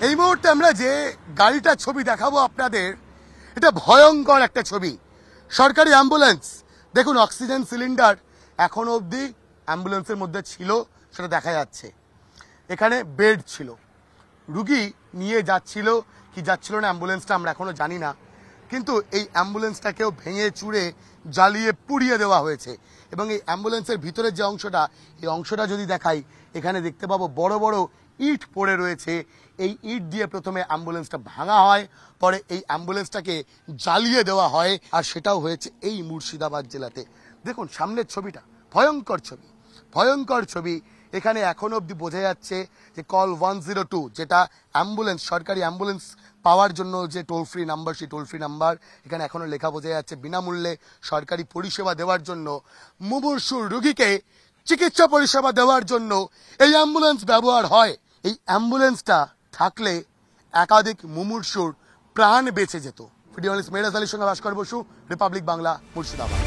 এই মুহূর্তে আমরা যে গাড়িটার ছবি দেখাবো আপনাদের, এটা ভয়ঙ্কর একটা ছবি। সরকারি অ্যাম্বুলেন্স, দেখুন অক্সিজেন সিলিন্ডার এখনো অবধি অ্যাম্বুলেন্সের মধ্যে ছিল, সেটা দেখা যাচ্ছে। এখানে বেড ছিল, রুগী নিয়ে যাচ্ছিল কি যাচ্ছিল না অ্যাম্বুলেন্সটা আমরা এখনো জানি না, কিন্তু এই অ্যাম্বুলেন্সটাকেও ভেঙে চুরে জ্বালিয়ে পুড়িয়ে দেওয়া হয়েছে। এবং এই অ্যাম্বুলেন্সের ভিতরের যে অংশটা, এই অংশটা যদি দেখাই, এখানে দেখতে পাবো বড় বড় ইট পড়ে রয়েছে। এই ইট দিয়ে প্রথমে অ্যাম্বুলেন্সটা ভাঙা হয়, পরে এই অ্যাম্বুলেন্সটাকে জ্বালিয়ে দেওয়া হয়, আর সেটাও হয়েছে এই মুর্শিদাবাদ জেলাতে। দেখুন সামনের ছবিটা, ভয়ঙ্কর ছবি, ভয়ঙ্কর ছবি। এখানে এখনো অবধি বোঝা যাচ্ছে যে কল 102, যেটা অ্যাম্বুলেন্স, সরকারি অ্যাম্বুলেন্স পাওয়ার জন্য যে টোল ফ্রি নাম্বার, সেই টোল ফ্রি নাম্বার এখানে এখনো লেখা বোঝা যাচ্ছে। বিনামূল্যে সরকারি পরিষেবা দেওয়ার জন্য, মুমূর্ষু রোগীকে চিকিৎসা পরিষেবা দেওয়ার জন্য এই অ্যাম্বুলেন্স ব্যবহার হয়। এই অ্যাম্বুলেন্সটা থাকলে একাধিক মুমূর্ষুর প্রাণ বেঁচে যেত। ভিডিও জার্নালিস্ট মেহরাজ আলীর সঙ্গে ভাস্কর বসু, রিপাবলিক বাংলা, মুর্শিদাবাদ।